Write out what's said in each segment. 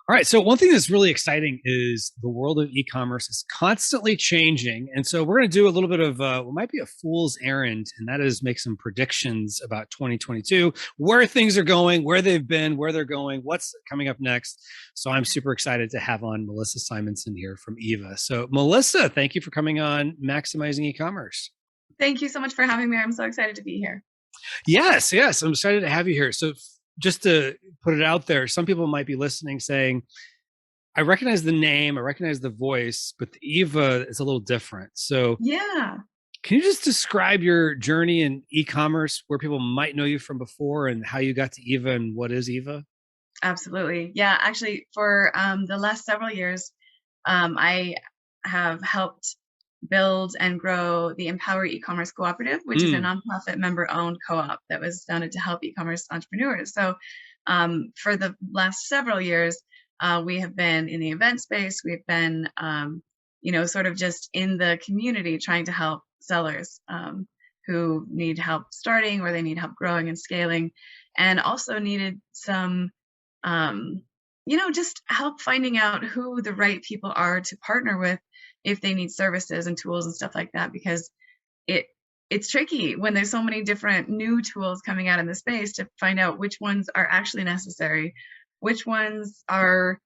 All right. So one thing that's really exciting is the world of e-commerce is constantly changing. And so we're going to do a little bit of what might be a fool's errand, and that is make some predictions about 2022, where things are going, where they've been, where they're going, what's coming up next. So I'm super excited to have on Melissa Simonson here from Eva. So Melissa, thank you for coming on Maximizing E-commerce. Thank you so much for having me. I'm so excited to be here. Yes, yes, I'm excited to have you here. So just to put it out there, some people might be listening saying, I recognize the name, I recognize the voice, but the Eva is a little different. So, Yeah, can you just describe your journey in e-commerce, where people might know you from before, and how you got to Eva and what is Eva? absolutely. Yeah, actually, for the last several years, I have helped build and grow the Empowery e-commerce cooperative, which is a Mm, nonprofit member-owned co-op that was founded to help e-commerce entrepreneurs. So, for the last several years, we have been in the event space. We've been, sort of just in the community trying to help sellers who need help starting or they need help growing and scaling, and also needed some just help finding out who the right people are to partner with if they need services and tools and stuff like that, because it it's tricky when there's so many different new tools coming out in the space to find out which ones are actually necessary, which ones are,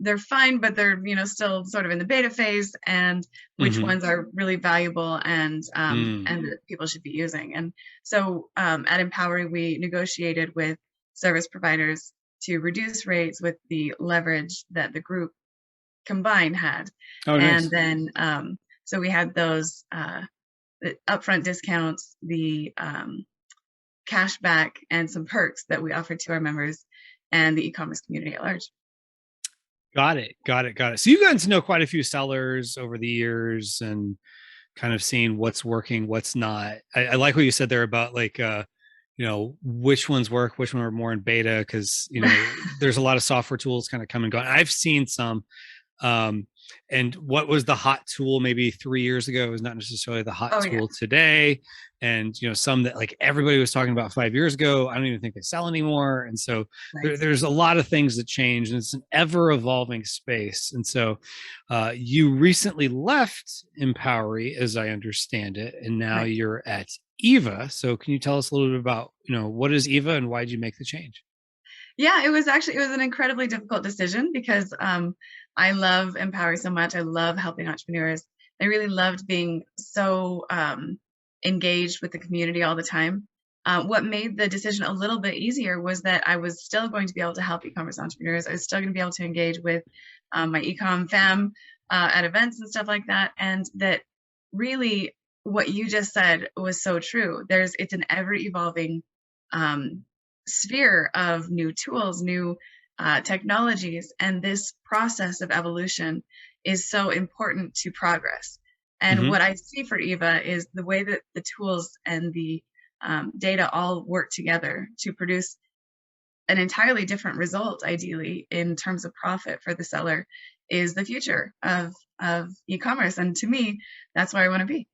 they're fine, but they're, still sort of in the beta phase, and which hmm ones are really valuable mm. and that people should be using. And so at Empowery, we negotiated with service providers to reduce rates with the leverage that the group combined had. Oh, And nice. then so we had those the upfront discounts, the cash back, and some perks that we offered to our members and the e-commerce community at large. Got it. Got it. Got it. So you've gotten to know quite a few sellers over the years and kind of seeing what's working, what's not. I like what you said there about like which ones work, which one are more in beta, because there's a lot of software tools kind of come and go. I've seen some. um, and what was the hot tool maybe 3 years ago is not necessarily the hot Oh yeah, tool today. And some that like everybody was talking about 5 years ago, I don't even think they sell anymore. And so right. there's a lot of things that change, and it's an ever evolving space. And so you recently left Empowery, as I understand it, and now Right. you're at Eva. So can you tell us a little bit about, what is Eva and why did you make the change? Yeah, it was an incredibly difficult decision because I love Empower so much. I love helping entrepreneurs. I really loved being so engaged with the community all the time. What made the decision a little bit easier was that I was still going to be able to help e-commerce entrepreneurs. I was still going to be able to engage with my ecom fam at events and stuff like that. And that really, what you just said was so true. It's an ever evolving um, sphere of new tools, new technologies, and this process of evolution is so important to progress. And Mm-hmm. what I see for Eva is the way that the tools and the data all work together to produce an entirely different result, ideally, in terms of profit for the seller, is the future of e-commerce. And to me, that's where I want to be.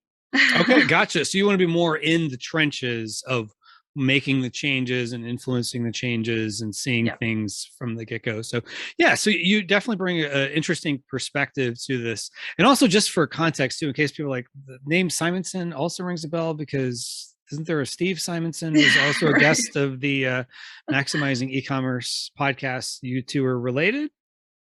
Okay, gotcha. So you want to be more in the trenches of making the changes and influencing the changes and seeing Yeah. things from the get-go. So yeah, so you definitely bring an interesting perspective to this. And also just for context too, in case people like the name Simonson also rings a bell, because isn't there a Steve Simonson who's also a Right. guest of the Maximizing E-commerce podcast? You two are related?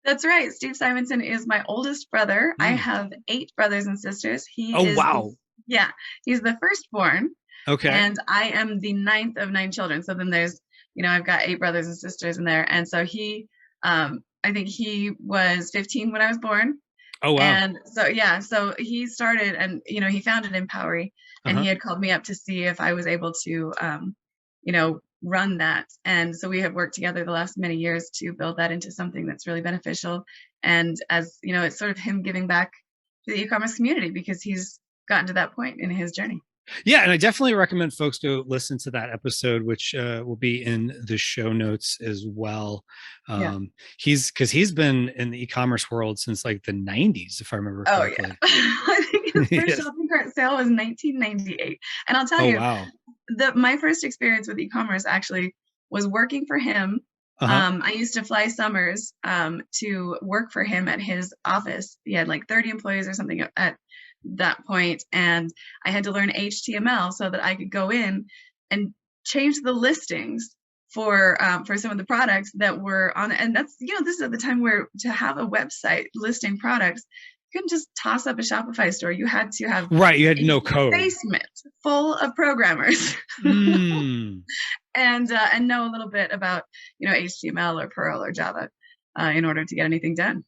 That's right. Steve Simonson is my oldest brother. I Mm. have eight brothers and sisters. Oh, wow. Yeah, he's the firstborn, Okay. and I am the ninth of nine children. So then there's, I've got eight brothers and sisters in there. And so I think he was 15 when I was born. Oh, wow. And so, yeah, so he started and, he founded Empowery, and he Uh-huh. had called me up to see if I was able to, run that. And so we have worked together the last many years to build that into something that's really beneficial. And as it's sort of him giving back to the e-commerce community because he's gotten to that point in his journey. Yeah, and I definitely recommend folks go listen to that episode, which will be in the show notes as well. Yeah. He's been in the e-commerce world since like the '90s, if I remember Oh yeah. correctly. I think his first Yes. shopping cart sale was 1998. And I'll tell Oh, you, wow. my first experience with e-commerce actually was working for him Uh-huh. I used to fly summers to work for him at his office. He had like 30 employees or something at that point, and I had to learn HTML so that I could go in and change the listings for some of the products that were on. And that's, this is at the time where to have a website listing products, you couldn't just toss up a Shopify store. You had to have Right. You had a no code. basement full of programmers. Mm. And know a little bit about HTML or Perl or Java in order to get anything done.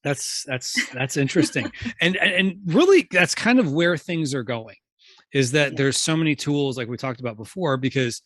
That's interesting. And really that's kind of where things are going, is that Yeah. there's so many tools like we talked about before, because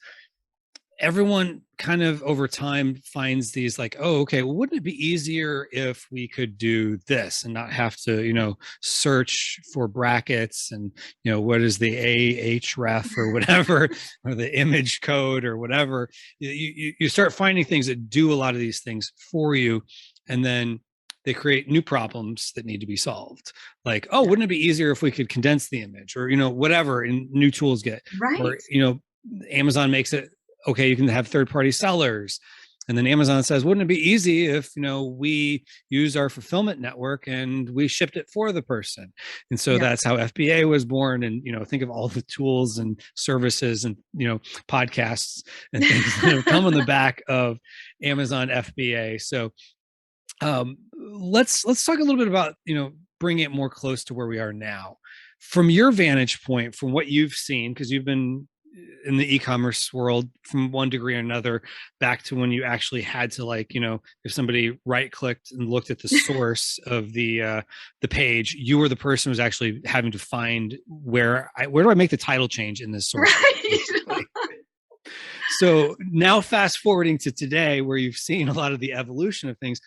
everyone kind of over time finds these like, oh, okay, well, wouldn't it be easier if we could do this and not have to, search for brackets and, what is the ahref or whatever, or the image code or whatever. You start finding things that do a lot of these things for you. And then they create new problems that need to be solved. Like, oh, Yeah. wouldn't it be easier if we could condense the image, or, whatever, and new tools get, Right. or, Amazon makes it okay, you can have third-party sellers. And then Amazon says, wouldn't it be easy if, we use our fulfillment network and we shipped it for the person? And so Yeah. that's how FBA was born. And, think of all the tools and services and, podcasts and things that have come on the back of Amazon FBA. So let's talk a little bit about, bringing it more close to where we are now. From your vantage point, from what you've seen, because you've been in the e-commerce world from one degree or another, back to when you actually had to, like, if somebody right clicked and looked at the source of the page, you were the person who was actually having to find where do I make the title change in this source. Right. So now fast forwarding to today, where you've seen a lot of the evolution of things,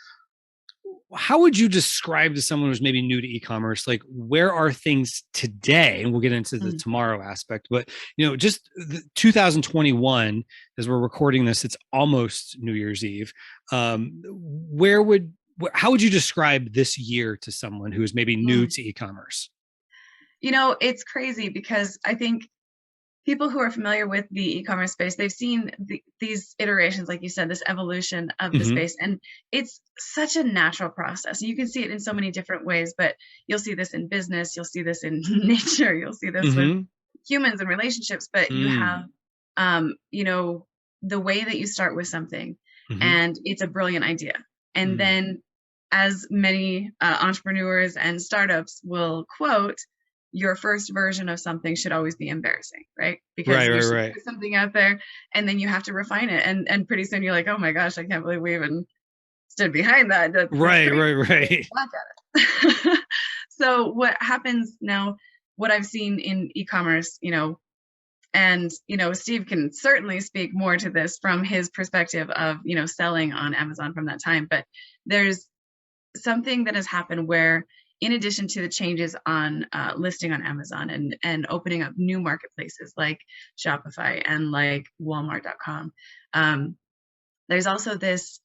how would you describe to someone who's maybe new to e-commerce, like, where are things today? And we'll get into the tomorrow aspect, but just 2021, as we're recording this, it's almost New Year's Eve. How would you describe this year to someone who is maybe new to e-commerce? It's crazy because I think people who are familiar with the e-commerce space, they've seen these iterations, like you said, this evolution of the space, and it's such a natural process. You can see it in so many different ways, but you'll see this in business, you'll see this in nature, you'll see this with humans and relationships, but you have, the way that you start with something, and it's a brilliant idea. And then, as many entrepreneurs and startups will quote, your first version of something should always be embarrassing, right? Because you should put something out there and then you have to refine it. And pretty soon you're like, oh my gosh, I can't believe we even stood behind that. That's right. Laugh at it. So what happens now, what I've seen in e-commerce, and, Steve can certainly speak more to this from his perspective of, selling on Amazon from that time, but there's something that has happened where, in addition to the changes on listing on Amazon and opening up new marketplaces like Shopify and like Walmart.com, there's also these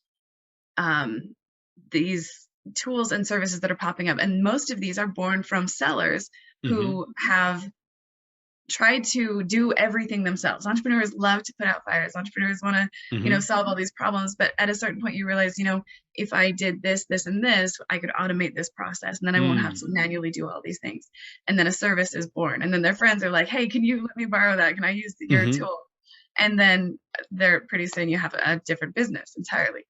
tools and services that are popping up. And most of these are born from sellers who have tried to do everything themselves. Entrepreneurs love to put out fires. Entrepreneurs want to, solve all these problems. But at a certain point, you realize, if I did this, this, and this, I could automate this process, and then I won't have to manually do all these things. And then a service is born. And then their friends are like, hey, can you let me borrow that? Can I use your tool? And then they're pretty soon you have a different business entirely.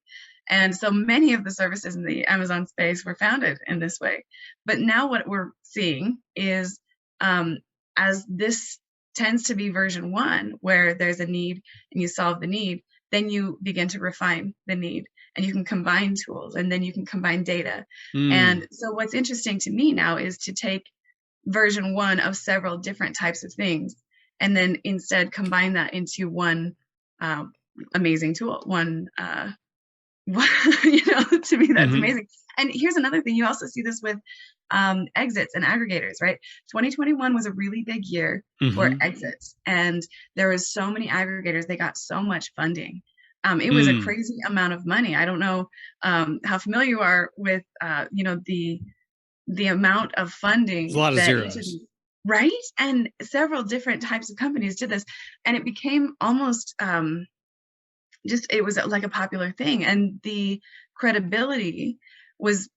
And so many of the services in the Amazon space were founded in this way. But now what we're seeing is, as this tends to be version 1, where there's a need and you solve the need, then you begin to refine the need and you can combine tools and then you can combine data. And so what's interesting to me now is to take version 1 of several different types of things and then instead combine that into one amazing tool, to me, that's amazing. And here's another thing. You also see this with exits and aggregators, right? 2021 was a really big year for exits. And there was so many aggregators. They got so much funding. It was a crazy amount of money. I don't know how familiar you are with, the amount of funding. There's a lot of zeros. Right? And several different types of companies did this. And it became almost just, it was like a popular thing. And the credibility was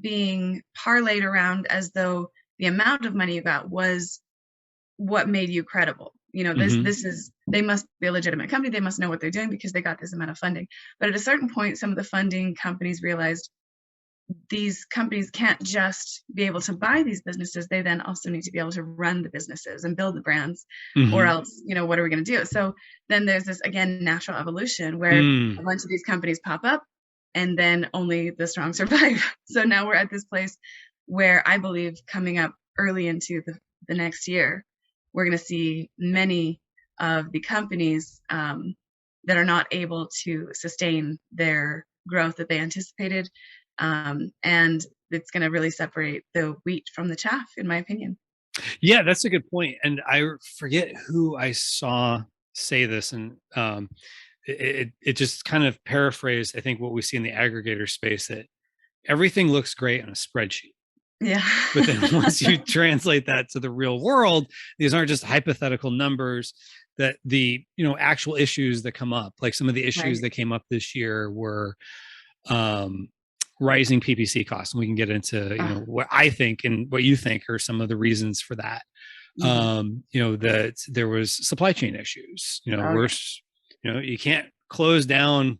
being parlayed around as though the amount of money you got was what made you credible. You know, Hmm. this is, they must be a legitimate company. They must know what they're doing because they got this amount of funding. But at a certain point, some of the funding companies realized these companies can't just be able to buy these businesses. They then also need to be able to run the businesses and build the brands, or Hmm. else, you know, what are we going to do? So then there's this, again, natural evolution where Mm. a bunch of these companies pop up and then only the strong survive. So now we're at this place where I believe coming up early into the next year, we're going to see many of the companies that are not able to sustain their growth that they anticipated, and it's going to really separate the wheat from the chaff, in my opinion. Yeah, that's a good point. And I forget who I saw say this, and it just kind of paraphrased, I think, what we see in the aggregator space, that everything looks great on a spreadsheet. Yeah. But then once you translate that to the real world, these aren't just hypothetical numbers, that the, actual issues that come up, like some of the issues Right. that came up this year were um, rising PPC costs. And we can get into, Oh, what I think and what you think are some of the reasons for that. mhm. That there was supply chain issues, Oh yeah. worse, you can't close down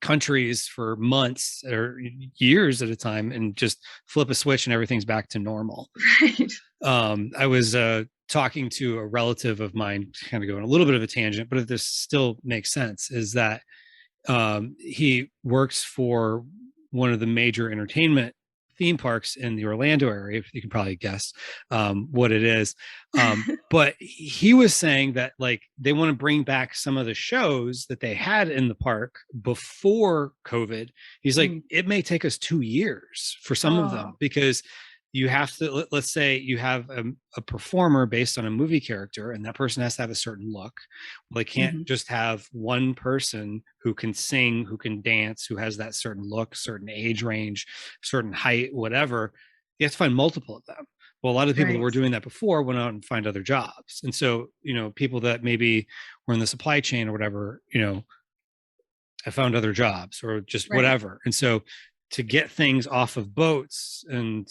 countries for months or years at a time and just flip a switch and everything's back to normal. Right. I was talking to a relative of mine, kind of going a little bit of a tangent, but if this still makes sense, is that he works for one of the major entertainment theme parks in the Orlando area. If you can probably guess what it is. But he was saying that, like, they want to bring back some of the shows that they had in the park before COVID. He's like, Mm. it may take us 2 years for some of them, Oh. because you have to, let's say you have a performer based on a movie character, and that person has to have a certain look. Well, they can't Hmm. just have one person who can sing, who can dance, who has that certain look, certain age range, certain height, whatever. You have to find multiple of them. Well, a lot of the people that Right. were doing that before went out and find other jobs. And so, people that maybe were in the supply chain or whatever, I found other jobs or just Right. whatever. And so to get things off of boats and,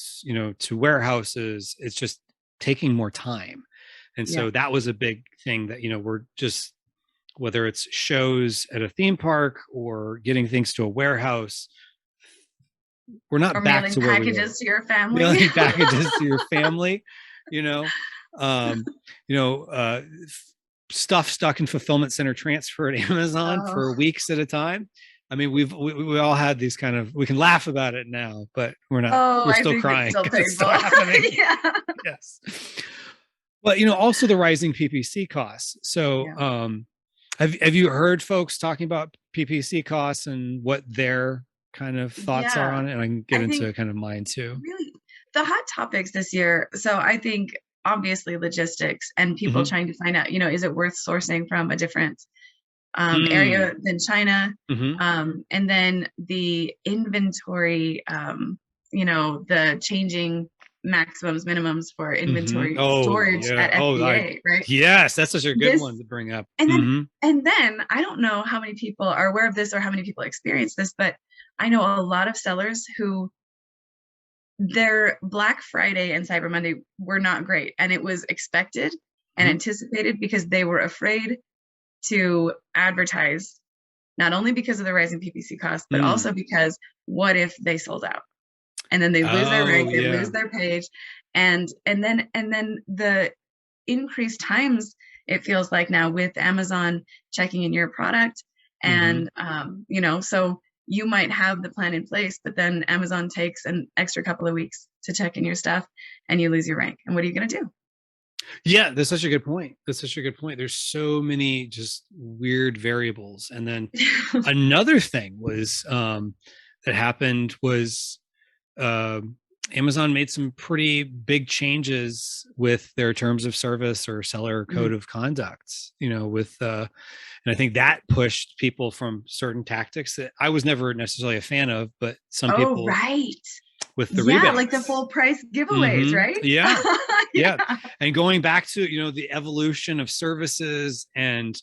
to warehouses, it's just taking more time. And Yeah. so that was a big thing that, we're just, whether it's shows at a theme park or getting things to a warehouse, we're Or not back mailing to where we were. packages to your family. Mailing packages to your family, you know, um, you know, uh, stuff stuck in fulfillment center transfer at Amazon Oh. for weeks at a time. I mean, we all had these kind of, we can laugh about it now, but Oh, we're I still think it's crying still because it's still painful. happening. Yeah. Yes. But, also the rising PPC costs. So, Yeah. have you heard folks talking about PPC costs and what their kind of thoughts are Yeah. on it? And I can get I think into kind of mine too. really the hot topics this year. So I think obviously logistics and people Mm-hmm. trying to find out, is it worth sourcing from a different Mm. area than China? Mm-hmm. And then the inventory, the changing maximums, minimums for Mm-hmm. inventory Oh storage yeah. at Oh, FBA, right? yes, that's such a good This one to bring up. and then Mm-hmm. and then I don't know how many people are aware of this or how many people experience this, but I know a lot of sellers who their Black Friday and Cyber Monday were not great, and it was expected and Mm-hmm. anticipated because they were afraid to advertise, not only because of the rising PPC costs, but Mm. also because what if they sold out? And then they lose their Oh rank, they yeah. lose their page, and then the increased times it feels like now with Amazon checking in your product, Mm-hmm. and so you might have the plan in place, but then Amazon takes an extra couple of weeks to check in your stuff, and you lose your rank. And what are you going to do? Yeah, that's such a good point. That's such a good point. There's so many just weird variables. And then another thing was that happened was uh, Amazon made some pretty big changes with their terms of service or seller code Mm. of conduct. With and I think that pushed people from certain tactics that I was never necessarily a fan of, but some Oh, people, right. with the Yeah, like the rebates. full price giveaways, Mm-hmm. right? Yeah, yeah. Yeah. And going back to, the evolution of services and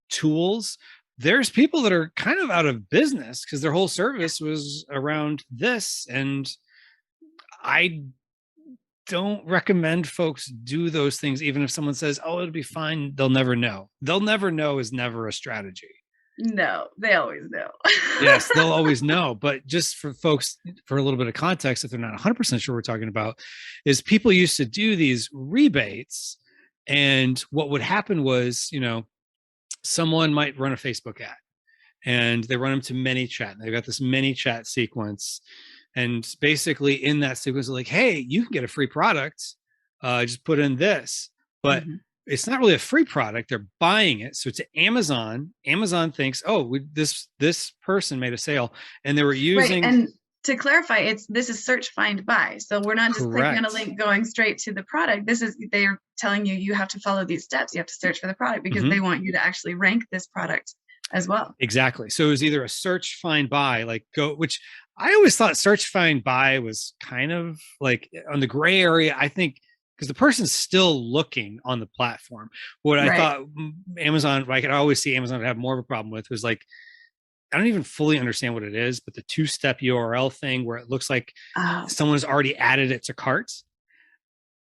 tools, there's people that are kind of out of business because their whole service was around this. And I don't recommend folks do those things, even if someone says, oh, it'll be fine. They'll never know. They'll never know is never a strategy. No, they always know. Yes, they'll always know. But just for folks, for a little bit of context, if they're not 100% sure what we're talking about, is people used to do these rebates. And what would happen was, someone might run a Facebook ad and they run them to ManyChat. And they've got this ManyChat sequence. And basically in that sequence, like, hey, you can get a free product. Just put in this. But it's not really a free product. They're buying it. So to Amazon, Amazon thinks, oh, this person made a sale. And they were using... Right. And to clarify, this is search, find, buy. So we're not just clicking on a link going straight to the product. They're telling you have to follow these steps. You have to search for the product because they want you to actually rank this product as well. Exactly. So it was either a search, find, buy, which I always thought search, find, buy was kind of like on the gray area, I think, because the person's still looking on the platform. What I thought Amazon, I could always see Amazon would have more of a problem with was like, I don't even fully understand what it is, but the 2-step URL thing where it looks like someone's already added it to carts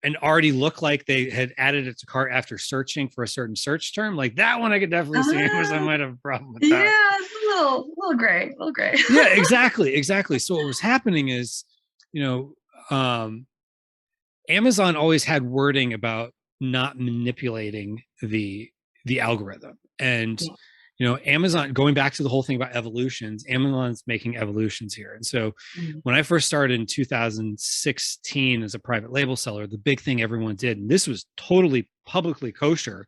and already look like they had added it to cart after searching for a certain search term. Like that one, I could definitely see Amazon might have a problem with that. Yeah, it's a little gray. Yeah, exactly. So what was happening is, Amazon always had wording about not manipulating the algorithm. And Amazon, going back to the whole thing about evolutions, Amazon's making evolutions here. And so when I first started in 2016 as a private label seller, the big thing everyone did, and this was totally publicly kosher,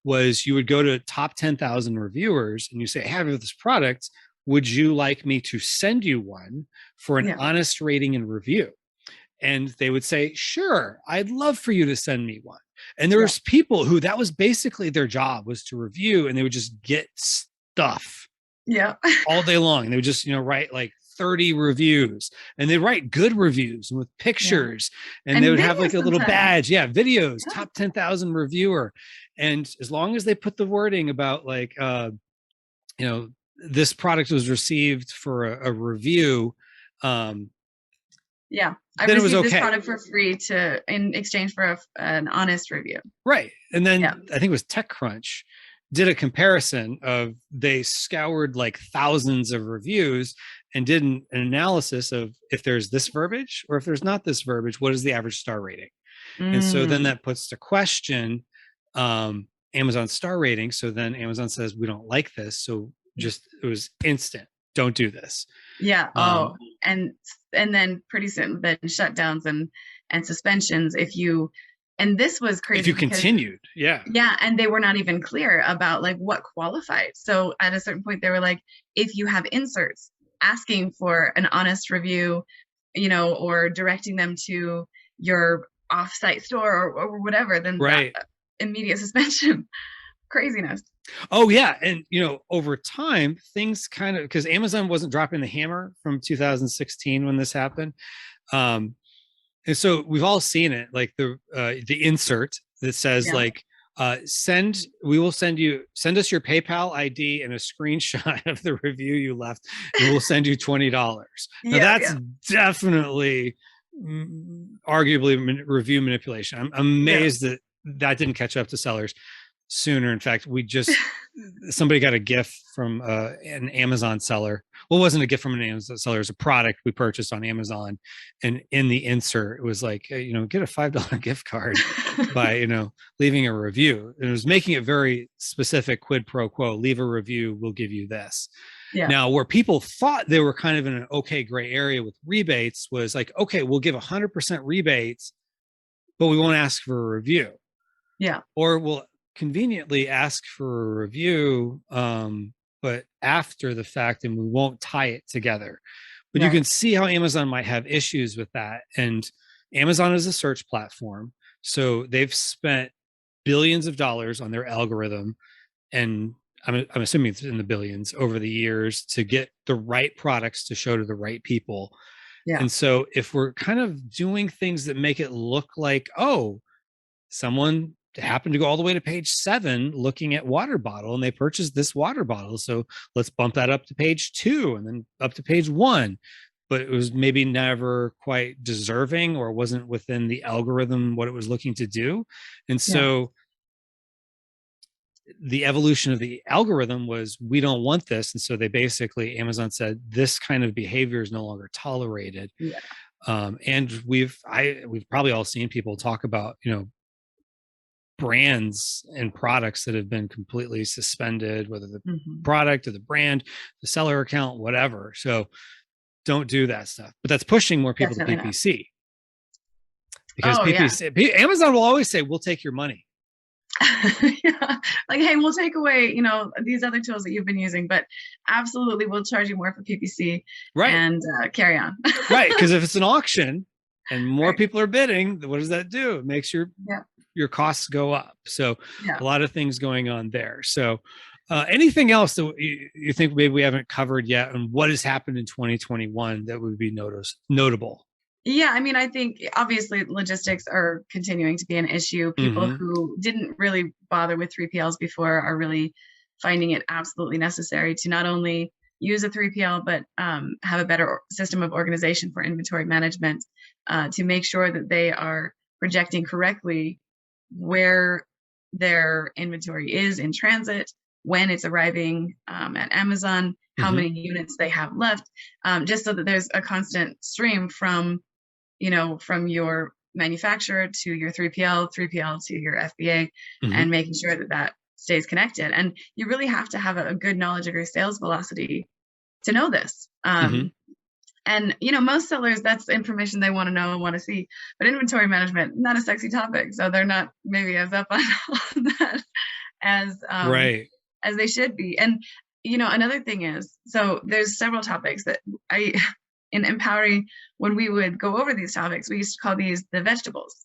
was you would go to top 10,000 reviewers and you say, hey, I have this product. Would you like me to send you one for an honest rating and review? And they would say, sure, I'd love for you to send me one. And there was people who that was basically their job, was to review, and they would just get stuff all day long. And they would just, write like 30 reviews, and they'd write good reviews with pictures, and they would have like a little badge. Yeah. Videos, top 10,000 reviewer. And as long as they put the wording about like, this product was received for a review, I received this product for free in exchange for an honest review. Right. And then I think it was TechCrunch did a comparison of, they scoured like thousands of reviews and did an analysis of if there's this verbiage or if there's not this verbiage, what is the average star rating? And so then that puts to question Amazon star rating. So then Amazon says, we don't like this. So it was instant. Don't do this. Yeah. And then pretty soon, then shutdowns and suspensions and this was crazy. If you continued. Yeah. And they were not even clear about like what qualified. So at a certain point, they were like, if you have inserts asking for an honest review, or directing them to your offsite store or whatever, then immediate suspension. Craziness. Oh yeah. And over time, things kind of, because Amazon wasn't dropping the hammer from 2016 when this happened. And so we've all seen it, like the insert that says like, send us your PayPal ID and a screenshot of the review you left, and we'll send you $20. Now that's definitely arguably review manipulation. I'm amazed that didn't catch up to sellers sooner. In fact, somebody got a gift from an Amazon seller. Well, it wasn't a gift from an Amazon seller, it was a product we purchased on Amazon. And in the insert, it was like, get a $5 gift card by, leaving a review. And it was making it very specific, quid pro quo, leave a review, we'll give you this. Yeah. Now, where people thought they were kind of in an okay gray area with rebates was like, okay, we'll give 100% rebates, but we won't ask for a review. Yeah. Or we'll conveniently ask for a review, but after the fact, and we won't tie it together. But you can see how Amazon might have issues with that. And Amazon is a search platform, so they've spent billions of dollars on their algorithm, and I'm assuming it's in the billions over the years to get the right products to show to the right people. Yeah. And so if we're kind of doing things that make it look like, oh, someone happened to go all the way to page 7 looking at water bottle, and they purchased this water bottle. So let's bump that up to page 2 and then up to page 1. But it was maybe never quite deserving, or wasn't within the algorithm what it was looking to do. And Yeah. so the evolution of the algorithm was, we don't want this. And so they basically, Amazon said, this kind of behavior is no longer tolerated. Yeah. And we've probably all seen people talk about, brands and products that have been completely suspended, whether the product or the brand, the seller account, whatever. So don't do that stuff. But that's pushing more people Definitely to not. PPC, because Oh yeah. PPC, Amazon will always say, we'll take your money. Yeah. Like, hey, we'll take away, these other tools that you've been using, but absolutely we'll charge you more for PPC, Right. and carry on. Right. Because if it's an auction and more Right. people are bidding, what does that do? It makes your costs go up. So a lot of things going on there. So anything else that you think maybe we haven't covered yet, and what has happened in 2021 that would be notable? Yeah, I mean, I think obviously logistics are continuing to be an issue. People who didn't really bother with 3PLs before are really finding it absolutely necessary to not only use a 3PL, but have a better system of organization for inventory management, to make sure that they are projecting correctly where their inventory is in transit, when it's arriving at Amazon, how many units they have left, just so that there's a constant stream from your manufacturer to your 3PL, 3PL to your FBA, and making sure that that stays connected. And you really have to have a good knowledge of your sales velocity to know this. And, most sellers, that's information they want to know and want to see. But inventory management, not a sexy topic. So they're not maybe as up on that as they should be. And, another thing is, so there's several topics that in Empowery, when we would go over these topics, we used to call these the vegetables.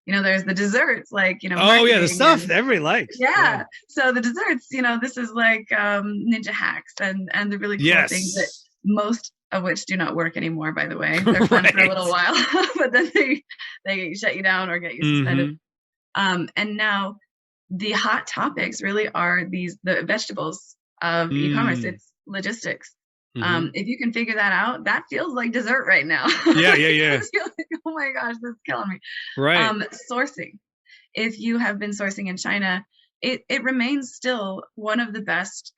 There's the desserts, like, oh yeah, the stuff that everybody likes. Yeah. So the desserts, this is like ninja hacks and the really cool things that most of which do not work anymore, by the way. They're fun for a little while, but then they shut you down or get you suspended. And now the hot topics really are the vegetables of e-commerce. It's logistics. If you can figure that out, that feels like dessert right now. Yeah. Like, oh my gosh, this is killing me. Right. Sourcing. If you have been sourcing in China, it remains still one of the best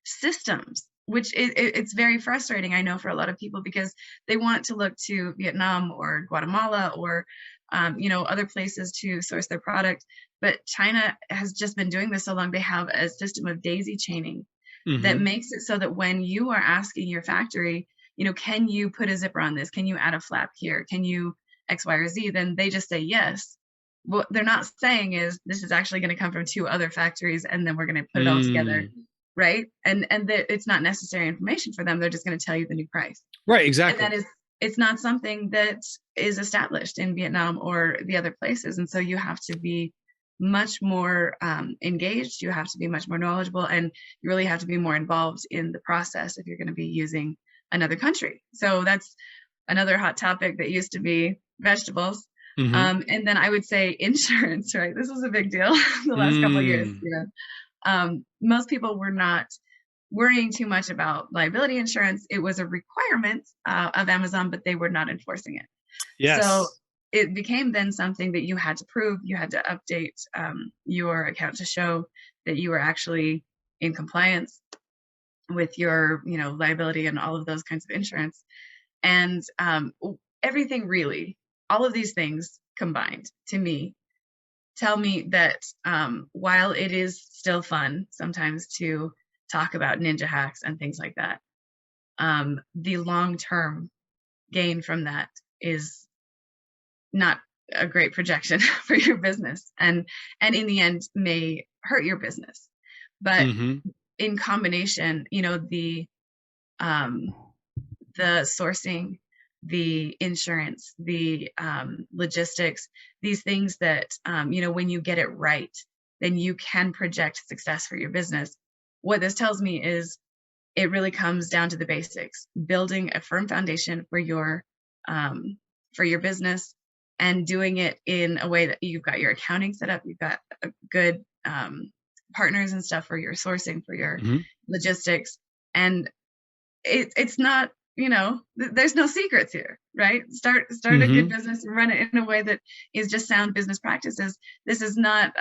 systems, which it's very frustrating, I know, for a lot of people, because they want to look to Vietnam or Guatemala or other places to source their product. But China has just been doing this so long. They have a system of daisy chaining that makes it so that when you are asking your factory, can you put a zipper on this? Can you add a flap here? Can you X, Y, or Z? Then they just say yes. What they're not saying is, this is actually going to come from 2 other factories, and then we're going to put it all together, right? And it's not necessary information for them. They're just going to tell you the new price. Right, exactly. And it's not something that is established in Vietnam or the other places. And so you have to be much more engaged, you have to be much more knowledgeable, and you really have to be more involved in the process if you're going to be using another country. So that's another hot topic that used to be vegetables. And then I would say insurance, right? This was a big deal the last couple of years. Most people were not worrying too much about liability insurance. It was a requirement of Amazon, but they were not enforcing it. Yes. So it became then something that you had to prove. You had to update your account to show that you were actually in compliance with your, liability and all of those kinds of insurance. And everything really, all of these things combined, to me, tell me that while it is still fun sometimes to talk about ninja hacks and things like that, the long-term gain from that is not a great projection for your business, and in the end may hurt your business. But in combination, the sourcing, the insurance, the logistics, these things that when you get it right, then you can project success for your business. What this tells me is it really comes down to the basics: building a firm foundation for your business, and doing it in a way that you've got your accounting set up, you've got a good partners and stuff for your sourcing, for your Mm-hmm. logistics. And it's not, there's no secrets here, right? Start a good Mm-hmm. business and run it in a way that is just sound business practices. This is not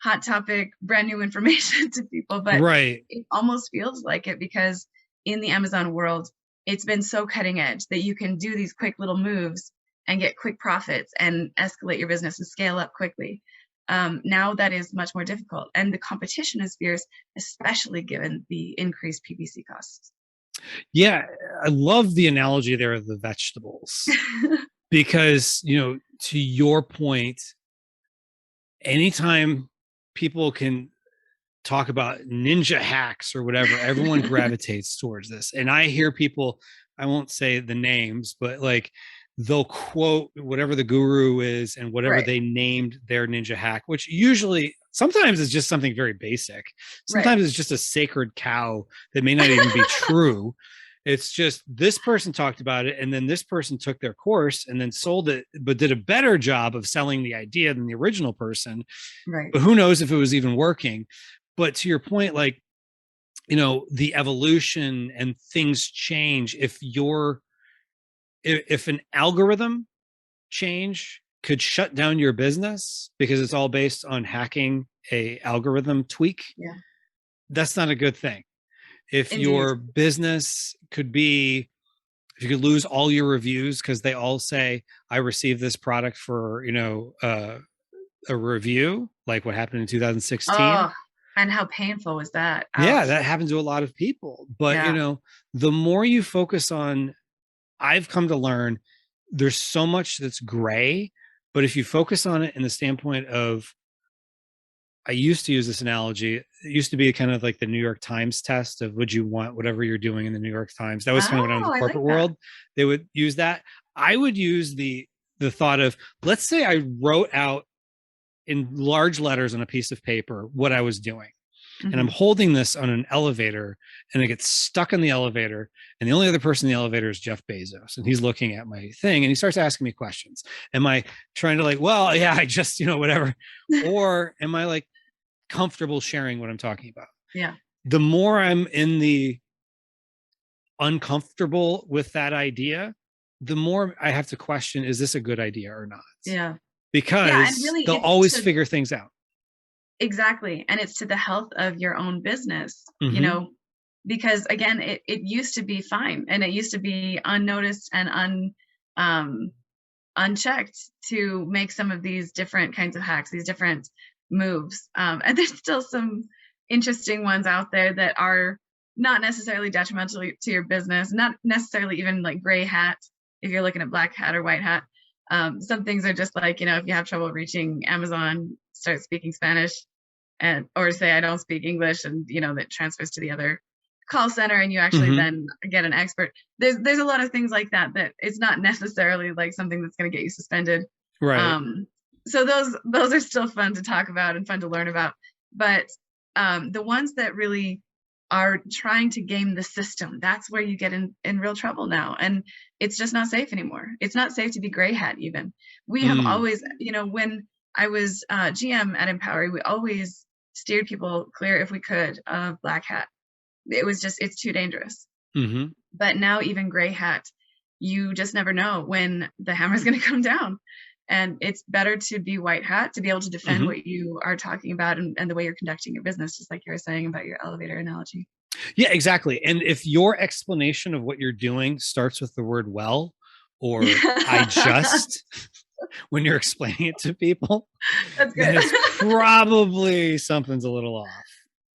hot topic, brand new information to people, but Right. it almost feels like it, because in the Amazon world, it's been so cutting edge that you can do these quick little moves and get quick profits and escalate your business and scale up quickly. Now that is much more difficult, and the competition is fierce, especially given the increased PPC costs. Yeah, I love the analogy there of the vegetables, because, to your point, anytime people can talk about ninja hacks or whatever, everyone gravitates towards this. And I hear people, I won't say the names, but like they'll quote whatever the guru is and whatever Right, they named their ninja hack, which usually sometimes is just something very basic. right. Sometimes it's just a sacred cow that may not even be true. It's just this person talked about it, and then this person took their course and then sold it, but did a better job of selling the idea than the original person. Right. But who knows if it was even working. But to your point, like, the evolution and things change. If an algorithm change could shut down your business because it's all based on hacking a algorithm tweak, Yeah. that's not a good thing. If Indeed. your business could be, if you could lose all your reviews because they all say, I received this product for, a review, like what happened in 2016. Oh, and how painful was that? Yeah, Ouch. that happens to a lot of people. But, Yeah. the more you focus on, I've come to learn there's so much that's gray, but if you focus on it in the standpoint of, I used to use this analogy. It used to be kind of like the New York Times test of, would you want whatever you're doing in the New York Times? That was kind of when I was in Oh, the I like corporate that. world. They would use that. I would use the thought of, let's say I wrote out in large letters on a piece of paper what I was doing. And I'm Hmm. holding this on an elevator, and it gets stuck in the elevator. And the only other person in the elevator is Jeff Bezos. And he's looking at my thing and he starts asking me questions. Am I trying to like, well, yeah, I just, whatever. Or am I like comfortable sharing what I'm talking about? Yeah. The more I'm in the uncomfortable with that idea, the more I have to question, is this a good idea or not? Yeah. Yeah. And Because really, they'll it's always to figure things out. exactly. And it's to the health of your own business, Mm-hmm. because again, it used to be fine, and it used to be unnoticed and um, unchecked to make some of these different kinds of hacks, these different moves. And there's still some interesting ones out there that are not necessarily detrimental to your business, not necessarily even like gray hat if you're looking at black hat or white hat. Some things are just like, if you have trouble reaching Amazon, start speaking Spanish, and or say I don't speak English, and that transfers to the other call center, and you actually Mm-hmm. then get an expert. There's a lot of things like that it's not necessarily like something that's going to get you suspended. Right. um so those are still fun to talk about and fun to learn about, but the ones that really are trying to game the system, that's where you get in real trouble now, and it's just not safe anymore. It's not safe to be gray hat even. We have Mm. always, when I was GM at Empowery, we always steered people clear if we could of black hat. It was just, it's too dangerous. Mm-hmm. But now even gray hat, you just never know when the hammer is going to come down. And it's better to be white hat, to be able to defend Mm-hmm. what you are talking about, and the way you're conducting your business, just like you were saying about your elevator analogy. Yeah, exactly. And if your explanation of what you're doing starts with the word well or I Yeah. just when you're explaining it to people, That's then good. it's probably something's a little off.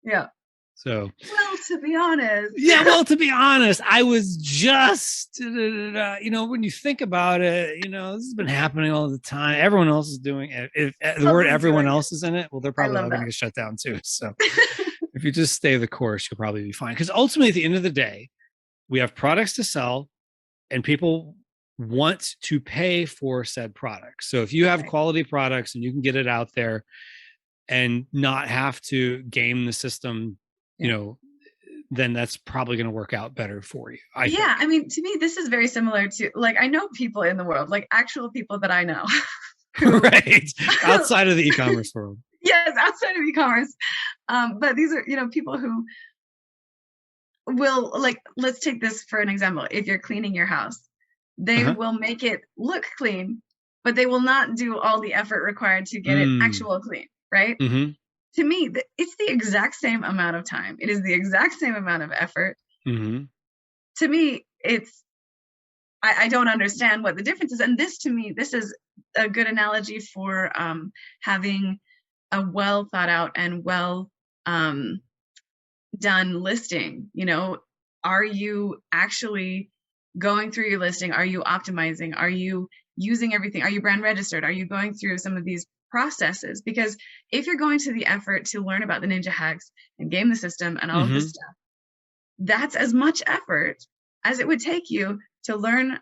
Yeah. So, Well, to be honest. yeah, well, to be honest, I was just, when you think about it, this has been happening all the time. Everyone else is doing it. If the Else word is everyone doing it. else is in it, well, they're I probably love all going to that. get shut down too. So, if you just stay the course, you'll probably be fine. Because ultimately, at the end of the day, we have products to sell and people want to pay for said products. So if you have Right. quality products and you can get it out there and not have to game the system, Yeah. then that's probably going to work out better for you, I think. Yeah, I mean, to me, this is very similar to, like, I know people in the world, like actual people that I know who, Right. Outside of the e-commerce world. yes, outside of e-commerce. But these are, people who will, like, let's take this for an example. If you're cleaning your house, they Uh-huh. will make it look clean, but they will not do all the effort required to get it Mm. actual clean, right? Mm-hmm. To me, it's the exact same amount of time. It is the exact same amount of effort. Mm-hmm. To me, I don't understand what the difference is. And this, to me, this is a good analogy for having a well thought out and well um, done listing. Are you actually going through your listing? Are you optimizing? Are you using everything? Are you brand registered? Are you going through some of these processes? Because if you're going to the effort to learn about the ninja hacks and game the system and all of this Mm-hmm. stuff, that's as much effort as it would take you to learn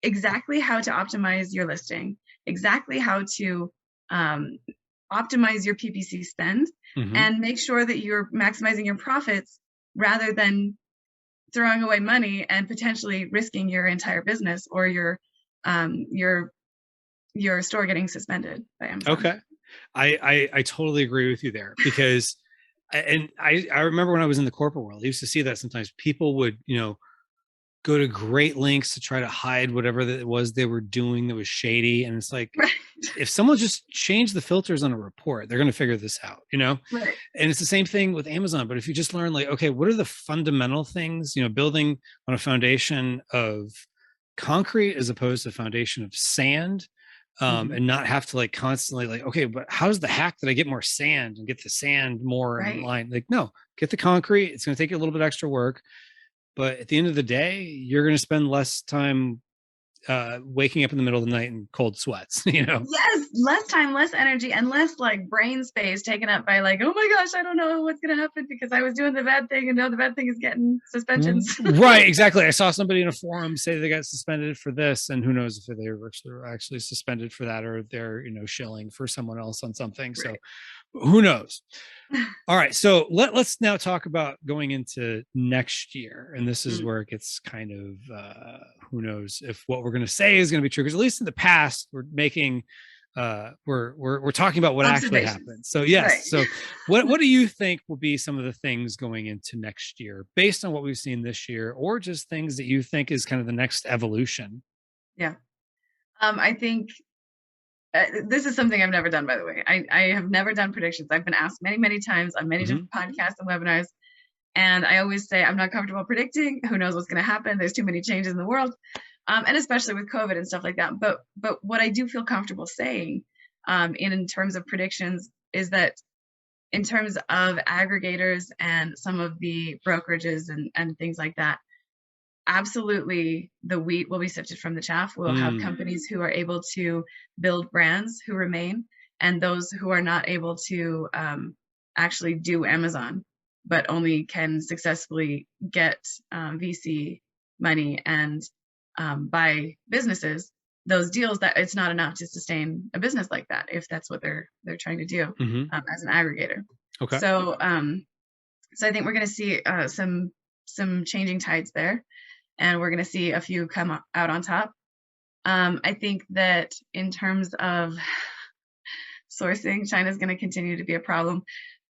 exactly how to optimize your listing, exactly how to um, optimize your PPC spend, Mm-hmm. and make sure that you're maximizing your profits rather than throwing away money and potentially risking your entire business or um, your your store getting suspended by Amazon. Okay. I totally agree with you there, because and I remember when I was in the corporate world, I used to see that sometimes people would, go to great lengths to try to hide whatever that it was they were doing that was shady. And it's like, Right, if someone just changed the filters on a report, they're going to figure this out. right, And it's the same thing with Amazon. But if you just learn, like, okay, what are the fundamental things, building on a foundation of concrete as opposed to a foundation of sand, hmm, and not have to like constantly like, okay, but how's the hack that I get more sand and get the sand more in right. line? Like, no, get the concrete. It's going to take you a little bit extra work, but at the end of the day, you're going to spend less time waking up in the middle of the night in cold sweats, Yes, less time, less energy, and less like brain space taken up by like, oh my gosh, I don't know what's gonna happen because I was doing the bad thing and now the bad thing is getting suspensions. Right, exactly. I saw somebody in a forum say they got suspended for this, and who knows if they were actually suspended for that, or they're shilling for someone else on something. So Right. who knows? All right, so let's now talk about going into next year, and this is Mm. where it gets kind of who knows if what we're going to say is going to be true, because at least in the past we're making we're talking about what actually Observations. happened. So yes, Right. so what do you think will be some of the things going into next year based on what we've seen this year, or just things that you think is kind of the next evolution? Yeah. I think this is something I've never done, by the way. I have never done predictions. I've been asked many, many times on many Mm-hmm. different podcasts and webinars. And I always say, I'm not comfortable predicting. Who knows what's going to happen? There's too many changes in the world. And especially with COVID and stuff like that. But what I do feel comfortable saying in terms of predictions is that in terms of aggregators and some of the brokerages and things like that, absolutely the wheat will be sifted from the chaff. We'll have Mm. companies who are able to build brands who remain, and those who are not able to actually do Amazon, but only can successfully get VC money and buy businesses. Those deals that it's not enough to sustain a business like that if that's what they're trying to do Mm-hmm. as an aggregator. Okay. So I think we're going to see some changing tides there, and we're going to see a few come out on top. I think that in terms of sourcing, China is going to continue to be a problem.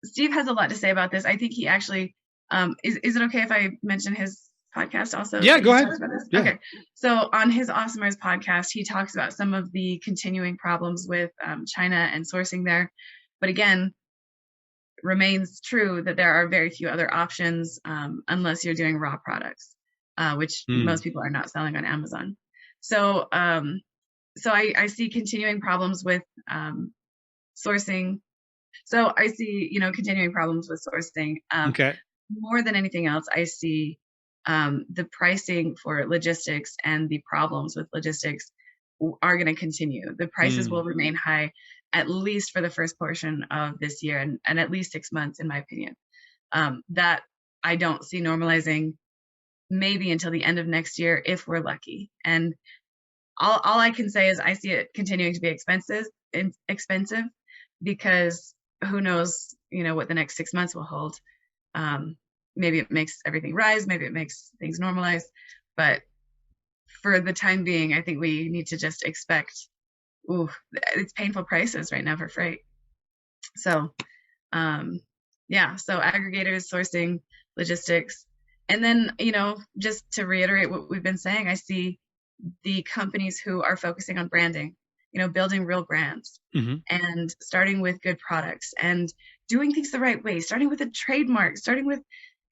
Steve has a lot to say about this. I think he actually is it okay if I mention his podcast also? Yeah, go He ahead. talks about this. Yeah. Okay, so on his Awesomers podcast, he talks about some of the continuing problems with China and sourcing there. But again, remains true that there are very few other options unless you're doing raw products, which Mm. most people are not selling on Amazon. So I see continuing problems with sourcing. So I see, continuing problems with sourcing. Okay. More than anything else, I see the pricing for logistics and the problems with logistics are going to continue. The prices Mm. will remain high, at least for the first portion of this year, and at least 6 months, in my opinion. That I don't see normalizing maybe until the end of next year if we're lucky. And all I can say is I see it continuing to be expensive because who knows, what the next 6 months will hold. maybe it makes everything rise, maybe it makes things normalize, but for the time being, I think we need to just expect, ooh, it's painful prices right now for freight. So, yeah, so aggregators, sourcing, logistics. And then, just to reiterate what we've been saying, I see the companies who are focusing on branding, building real brands Mm-hmm. and starting with good products and doing things the right way, starting with a trademark, starting with,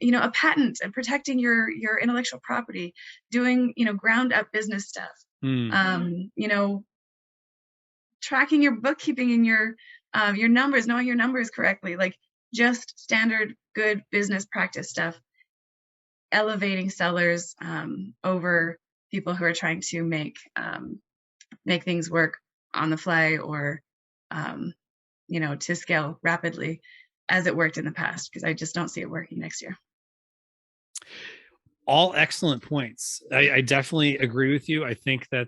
a patent and protecting your intellectual property, doing, ground up business stuff. Mm. Tracking your bookkeeping and your numbers, knowing your numbers correctly, like just standard good business practice stuff, elevating sellers over people who are trying to make things work on the fly or to scale rapidly as it worked in the past, because I just don't see it working next year. All excellent points. I definitely agree with you. I think that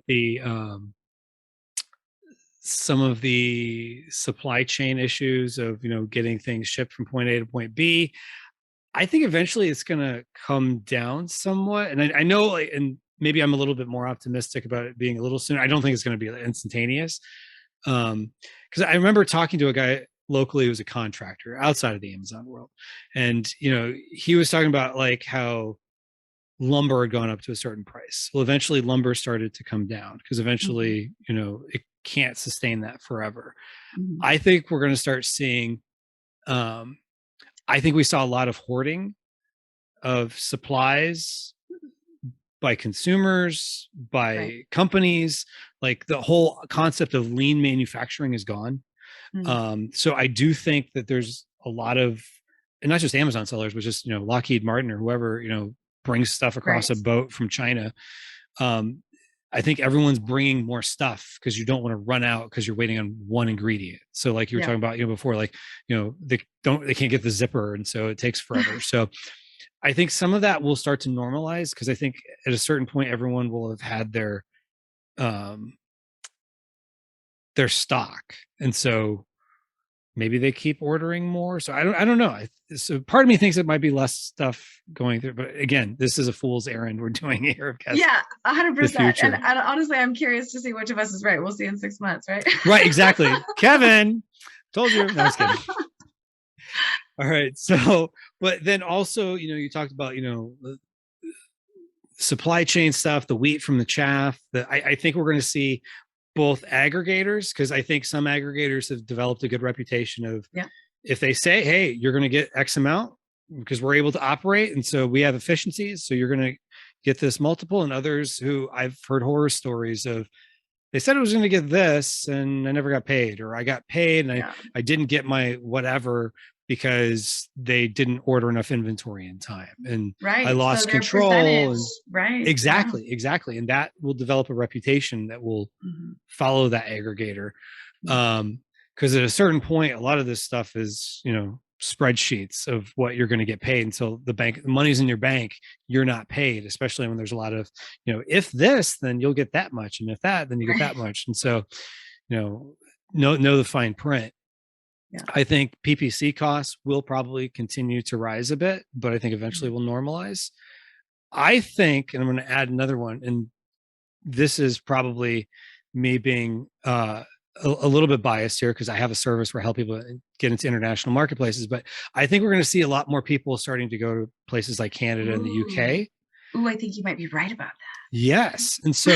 some of the supply chain issues of getting things shipped from point A to point B, I think eventually it's going to come down somewhat. And I know, and maybe I'm a little bit more optimistic about it being a little sooner. I don't think it's going to be instantaneous. Because I remember talking to a guy locally who was a contractor outside of the Amazon world, and he was talking about like how lumber had gone up to a certain price. Well, eventually lumber started to come down because eventually, it can't sustain that forever. Mm-hmm. I think we're going to start seeing, I think we saw a lot of hoarding of supplies by consumers, by companies. Like the whole concept of lean manufacturing is gone. Mm-hmm. So I do think that there's a lot of, and not just Amazon sellers, but just, Lockheed Martin or whoever, brings stuff across a boat from China. I think everyone's bringing more stuff because you don't want to run out because you're waiting on one ingredient. So like you were talking about, before, like, they can't get the zipper. And so it takes forever. So I think some of that will start to normalize because I think at a certain point, everyone will have had their stock. And so maybe they keep ordering more. So I don't know. So part of me thinks it might be less stuff going through, but again, this is a fool's errand we're doing here. Yeah, 100%. And honestly, I'm curious to see which of us is right. We'll see in 6 months, right? Right, exactly. Kevin, told you. No, I was kidding. All right. So, but then also, you talked about, the supply chain stuff, the wheat from the chaff. I think we're going to see both aggregators, because I think some aggregators have developed a good reputation of, if they say, hey, you're going to get X amount because we're able to operate. And so we have efficiencies. So you're going to get this multiple. And others who I've heard horror stories of, they said I was going to get this and I never got paid, or I got paid and I didn't get my whatever because they didn't order enough inventory in time. And I lost control. And exactly. And that will develop a reputation that will follow that aggregator. Because at a certain point, a lot of this stuff is, spreadsheets of what you're going to get paid until the money's in your bank, you're not paid, especially when there's a lot of, if this, then you'll get that much. And if that, then you get that much. And so, know the fine print. Yeah. I think PPC costs will probably continue to rise a bit, but I think eventually will normalize. I think, and I'm going to add another one, and this is probably me being a little bit biased here because I have a service where I help people get into international marketplaces, but I think we're going to see a lot more people starting to go to places like Canada and the UK. Ooh, I think you might be right about that. Yes. And so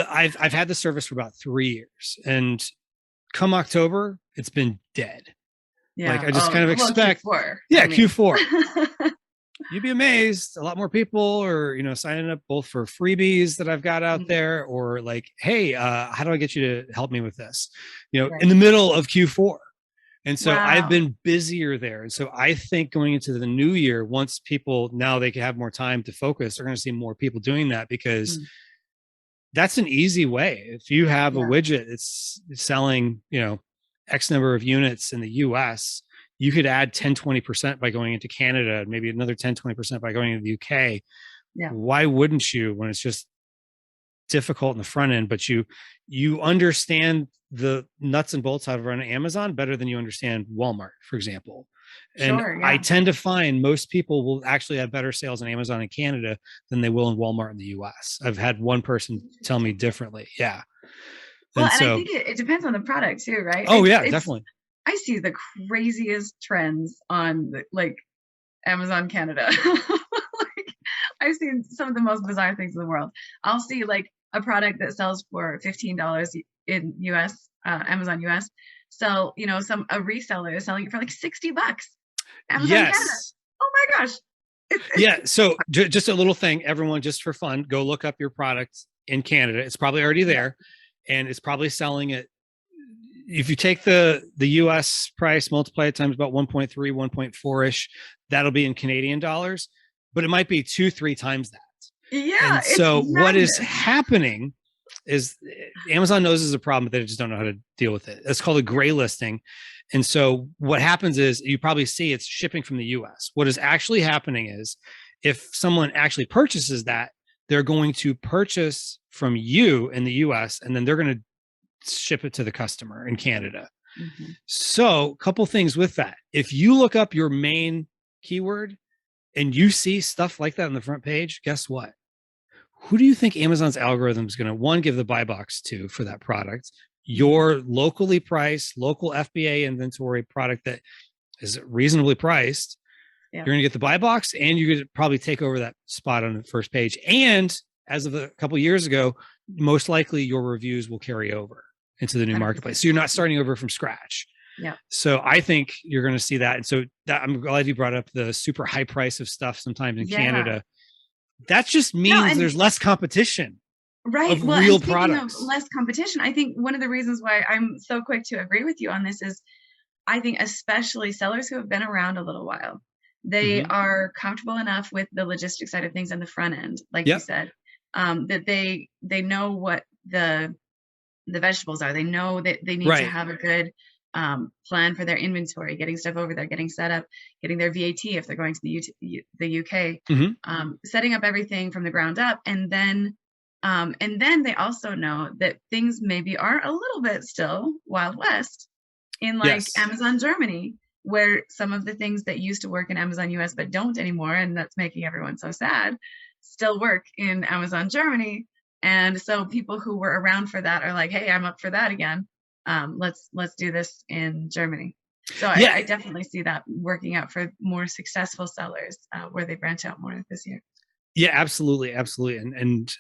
I've had the service for about 3 years, and come October, it's been dead. Yeah. Like I just kind of expect, Q4. Q4. You'd be amazed. A lot more people are, signing up both for freebies that I've got out there, or like, hey, how do I get you to help me with this? In the middle of Q4. And so I've been busier there. And so I think going into the new year, once people, now they can have more time to focus, they're going to see more people doing that, because that's an easy way. If you have a widget, it's selling, X number of units in the US, you could add 10, 20% by going into Canada, maybe another 10, 20% by going into the UK. Yeah. Why wouldn't you, when it's just difficult in the front end, but you understand the nuts and bolts how to run Amazon better than you understand Walmart, for example. And Sure, I yeah. tend to find most people will actually have better sales on Amazon in Canada than they will in Walmart in the US. I've had one person tell me Interesting. differently. Yeah. Well, And and I so, think it depends on the product too, right? oh yeah, It's definitely. I see the craziest trends on like Amazon Canada. Like, I've seen some of the most bizarre things in the world. I'll see like a product that sells for $15 in US, Amazon US, sell, some a reseller is selling it for like $60. Amazon Canada. Yes. Oh my gosh. It's Yeah. So just a little thing, everyone, just for fun, go look up your product in Canada. It's probably already yeah, there, and it's probably selling it. If you take the US price, multiply it times about 1.3, 1.4 ish, that'll be in Canadian dollars, but it might be 2, 3 times that. yeah, And it's so what is madness. happening is Amazon knows there's a problem, but they just don't know how to deal with it. It's called a gray listing. And so what happens is you probably see it's shipping from the US. What is actually happening is if someone actually purchases that, they're going to purchase from you in the US and then they're going to ship it to the customer in Canada. Mhm. So, a couple things with that. If you look up your main keyword and you see stuff like that on the front page, guess what? Who do you think Amazon's algorithm is going to one give the buy box to for that product? Mhm. Your locally priced, local FBA inventory product that is reasonably priced. Yeah, You're going to get the buy box, and you're going to probably take over that spot on the first page. And as of a couple of years ago, most likely your reviews will carry over into the new marketplace. 100%. So you're not starting over from scratch. Yeah. So I think you're going to see that. And so that, I'm glad you brought up the super high price of stuff sometimes in Yeah. Canada. That just No, means and there's less competition right. of Well, and real speaking of products. less competition, I think one of the reasons why I'm so quick to agree with you on this is I think especially sellers who have been around a little while, they Mm-hmm. are comfortable enough with the logistics side of things on the front end, like you Yep. said, that they know what the vegetables are. They know that they need to Right. have a good plan for their inventory, getting stuff over there, getting set up, getting their VAT if they're going to the UK, Mm-hmm. setting up everything from the ground up, and then they also know that things maybe are a little bit still Wild West in like Yes. Amazon Germany, where some of the things that used to work in Amazon US but don't anymore, and that's making everyone so sad, still work in Amazon Germany. And so people who were around for that are like, hey, I'm up for that again. Let's do this in Germany. So Yeah. I definitely see that working out for more successful sellers where they branch out more this year. Yeah, absolutely, absolutely. And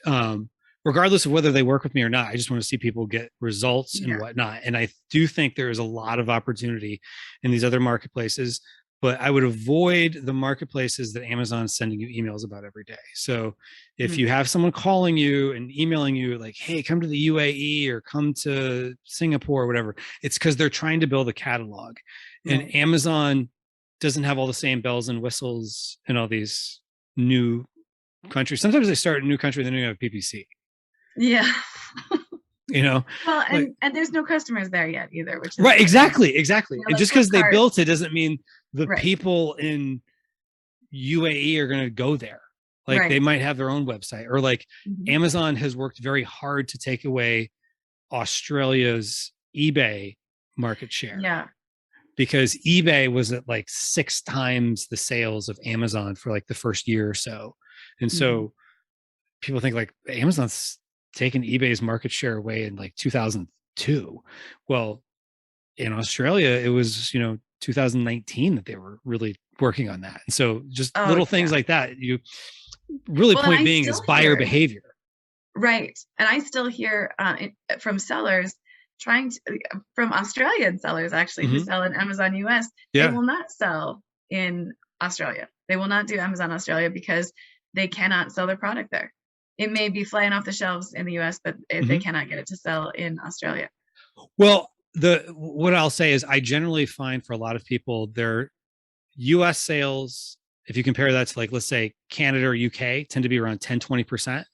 regardless of whether they work with me or not, I just want to see people get results and Yeah. whatnot. And I do think there is a lot of opportunity in these other marketplaces, but I would avoid the marketplaces that Amazon's sending you emails about every day. So if Mm, you have someone calling you and emailing you like, hey, come to the UAE or come to Singapore or whatever, it's because they're trying to build a catalog. And right. Amazon doesn't have all the same bells and whistles and all these new country. Sometimes they start a new country, then you have PPC. Yeah. You know, Well, like and there's no customers there yet either, which is right, exactly, exactly. And like just because they Flipkart, built it doesn't mean the right, people in UAE are going to go there. Like they right. might have their own website, or like Mhm. Amazon has worked very hard to take away Australia's eBay market share Yeah. because eBay was at like 6 times the sales of Amazon for like the first year or so. And Mhm. so people think like Amazon's taken eBay's market share away in like 2002. Well, in Australia, it was, 2019 that they were really working on that. And so just Oh, little things yeah. like that, you really Well, and point I being still is buyer hear behavior. right, and I still hear from sellers trying to from Australian sellers actually who Mm-hmm. sell in Amazon US, they Yeah. will not sell in Australia. They will not do Amazon Australia because they cannot sell their product there. It may be flying off the shelves in the US, but they Mm-hmm. cannot get it to sell in Australia. Well, the what I'll say is I generally find for a lot of people their US sales, if you compare that to like let's say Canada or UK, tend to be around 10, 20%.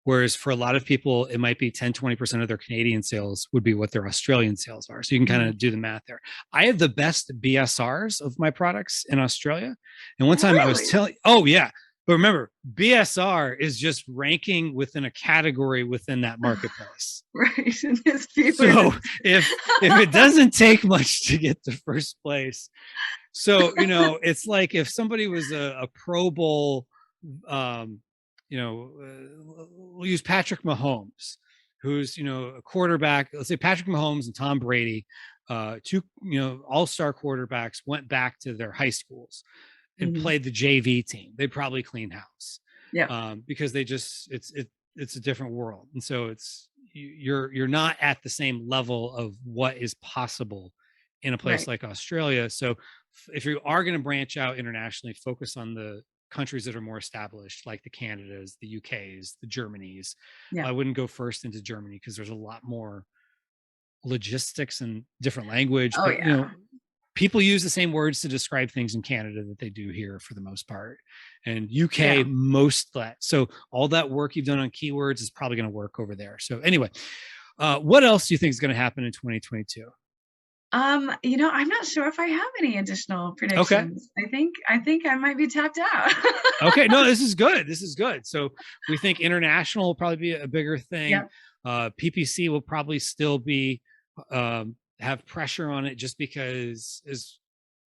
Whereas for a lot of people, it might be 10, 20% of their Canadian sales would be what their Australian sales are. So you can kind Mhm. of do the math there. I have the best BSRs of my products in Australia. And one time I was Really? telling, oh, yeah. But remember, BSR is just ranking within a category within that marketplace. Right. And it's fewer So than if it doesn't take much to get to first place, So, it's like if somebody was a Pro Bowl, um, we'll use Patrick Mahomes, who's, a quarterback. Let's say Patrick Mahomes and Tom Brady, two, all-star quarterbacks went back to their high schools and Hmm. played the JV team. They'd probably clean house, Yeah. because it's a different world. And so you're not at the same level of what is possible in a place Right. like Australia. So if you are going to branch out internationally, focus on the countries that are more established, like the Canadas, the UKs, the Germanys. Yeah. I wouldn't go first into Germany because there's a lot more logistics and different language, Oh but yeah. people use the same words to describe things in Canada that they do here for the most part, and UK Yeah. most that. So all that work you've done on keywords is probably going to work over there. So anyway, what else do you think is going to happen in 2022? I'm not sure if I have any additional Okay. predictions. I think I might be tapped out. Okay. No, this is good. This is good. So we think international will probably be a bigger thing. Yep. PPC will probably still be, have pressure on it just because as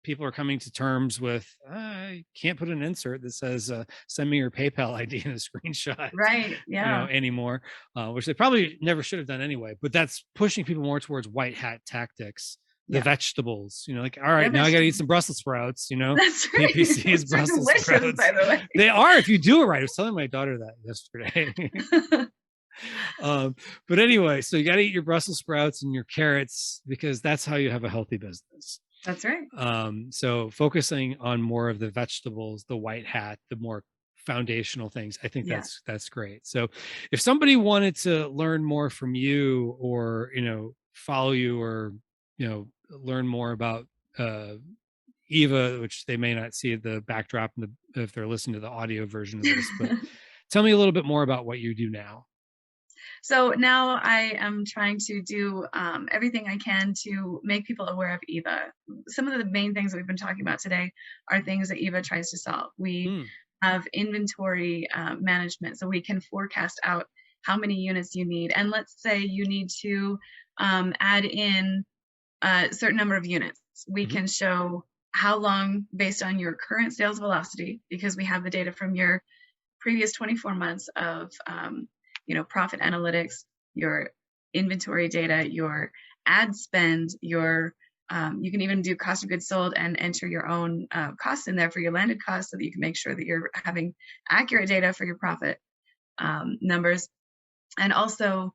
people are coming to terms with, I can't put an insert that says, send me your PayPal ID in a screenshot, Right. Yeah. anymore, which they probably never should have done anyway, but that's pushing people more towards white hat tactics. The Yeah. vegetables, like, all The right, now I got to eat vegetables. some Brussels sprouts, That's right. PPC is Which are Brussels delicious, sprouts. by the way. They are, if you do it right. I was telling my daughter that yesterday. um, but anyway, so you got to eat your Brussels sprouts and your carrots because that's how you have a healthy business. That's right. So focusing on more of the vegetables, the white hat, the more foundational things, I think Yeah. that's great. So if somebody wanted to learn more from you, or follow you, or learn more about Eva, which they may not see the backdrop if they're listening to the audio version of this, but tell me a little bit more about what you do now. So now I am trying to do everything I can to make people aware of Eva. Some of the main things that we've been talking about today are things that Eva tries to solve. We Mm, have inventory management, so we can forecast out how many units you need. And let's say you need to add in a certain number of units. We mhm, can show how long, based on your current sales velocity, because we have the data from your previous 24 months of profit analytics, your inventory data, your ad spend, your you can even do cost of goods sold and enter your own costs in there for your landed costs so that you can make sure that you're having accurate data for your profit numbers. And also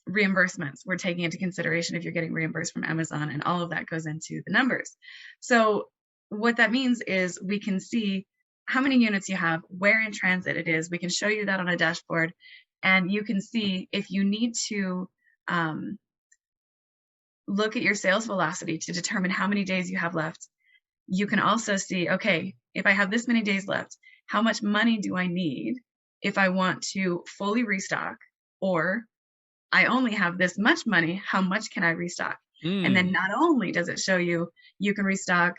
reimbursements we're taking into consideration if you're getting reimbursed from Amazon, and all of that goes into the numbers. So what that means is we can see how many units you have, where in transit it is. We can show you that on a dashboard, and you can see if you need to um, look at your sales velocity to determine how many days you have left. You can also see, okay, if I have this many days left, how much money do I need if I want to fully restock? Or I only have this much money, how much can I restock? And then mm, not only does it show you you can restock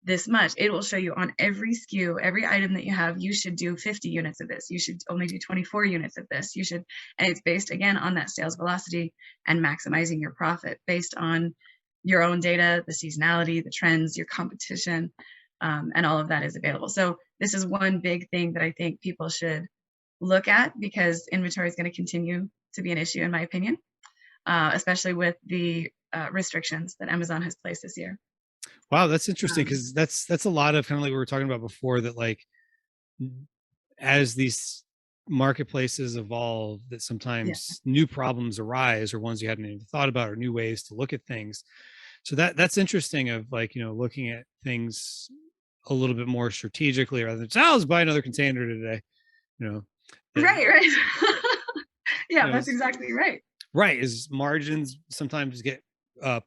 this much, it will show you on every SKU, every item that you have, you should do 50 units of this. You should only do 24 units of this. You should, and it's based again on that sales velocity and maximizing your profit based on your own data, the seasonality, the trends, your competition, and all of that is available. So this is one big thing that I think people should look at, because inventory is going to continue to be an issue, in my opinion, especially with the restrictions that Amazon has placed this year. wow, that's interesting, Um, because that's a lot of kind of like we were talking about before, that like as these marketplaces evolve, that yeah, sometimes new problems arise, or ones you hadn't even thought about, or new ways to look at things. So that's interesting, of like, looking at things a little bit more strategically, rather than, oh, let's buy another container today, you know that, right, right. Yeah, is that's exactly right. right, is margins sometimes get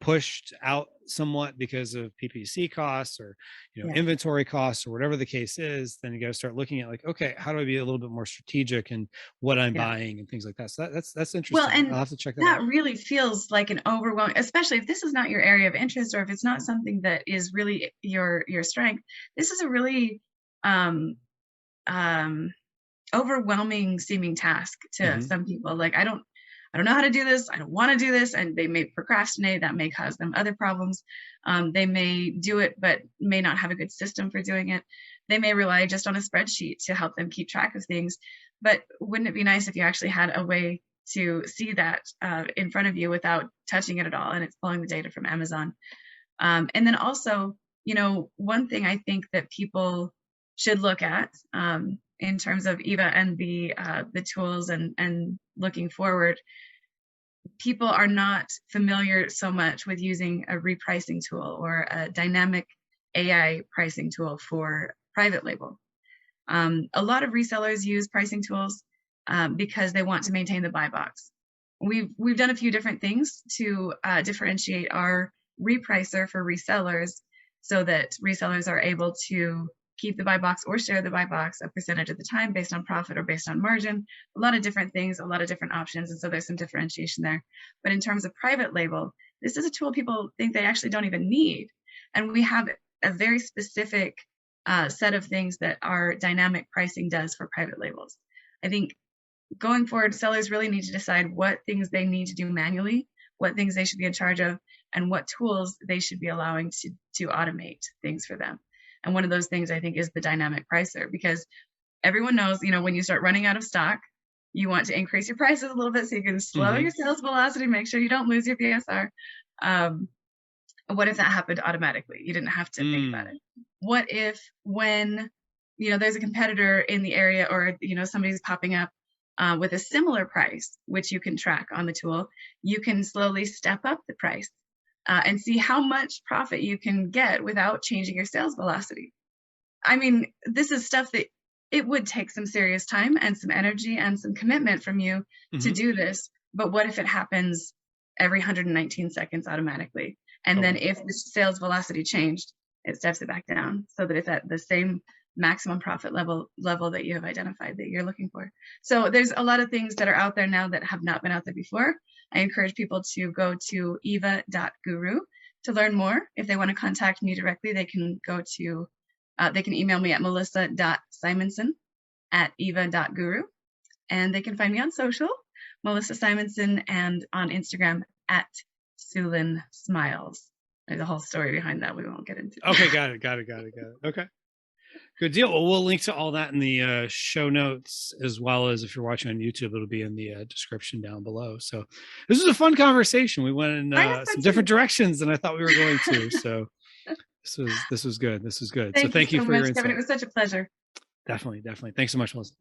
pushed out somewhat because of PPC costs, or Yeah, inventory costs, or whatever the case is. Then you got to start looking at, like, okay, how do I be a little bit more strategic in what I'm yeah. buying and things like that. So that's Well, interesting. I'll and have to check that that out. really feels like an overwhelming, especially if this is not your area of interest, or if it's not something that is really your strength. This is a really um, um, overwhelming seeming task to Hmm. some people. Like, I don't know how to do this. I don't want to do this. And they may procrastinate. That may cause them other problems. They may do it, but may not have a good system for doing it. They may rely just on a spreadsheet to help them keep track of things. But wouldn't it be nice if you actually had a way to see that in front of you without touching it at all? And it's pulling the data from Amazon. And then also, one thing I think that people should look at in terms of Eva and the tools and looking forward, people are not familiar so much with using a repricing tool or a dynamic AI pricing tool for private label. A lot of resellers use pricing tools because they want to maintain the buy box. We've done a few different things to differentiate our repricer for resellers so that resellers are able to keep the buy box or share the buy box a percentage of the time based on profit or based on margin. A lot of different things, a lot of different options, and so there's some differentiation there. But in terms of private label, this is a tool people think they actually don't even need. And we have a very specific set of things that our dynamic pricing does for private labels. I think going forward, sellers really need to decide what things they need to do manually, what things they should be in charge of, and what tools they should be allowing to automate things for them. And one of those things I think is the dynamic pricer, because everyone knows, when you start running out of stock, you want to increase your prices a little bit so you can slow your sales velocity, make sure you don't lose your PSR. What if that happened automatically? You didn't have to think about it. What if when, there's a competitor in the area or, somebody's popping up with a similar price, which you can track on the tool, you can slowly step up the price and see how much profit you can get without changing your sales velocity. I mean, this is stuff that it would take some serious time and some energy and some commitment from you to do this. But what if it happens every 119 seconds automatically? And then if the sales velocity changed, it steps it back down so that it's at the same maximum profit level that you have identified that you're looking for. So there's a lot of things that are out there now that have not been out there before. I encourage people to go to eva.guru to learn more. If they want to contact me directly, they can go to, they can email me at melissa.simonson@eva.guru. And they can find me on social, Melissa Simonson, and on Instagram at Sulin Smiles. There's a whole story behind that we won't get into. Okay, got it. Okay. Good deal. Well, we'll link to all that in the show notes, as well as if you're watching on YouTube, it'll be in the description down below. So this was a fun conversation. We went in some different directions than I thought we were going to. So this was good. Thank so thank you so for much, your insight. Kevin. It was such a pleasure. Definitely. Thanks so much, Melissa.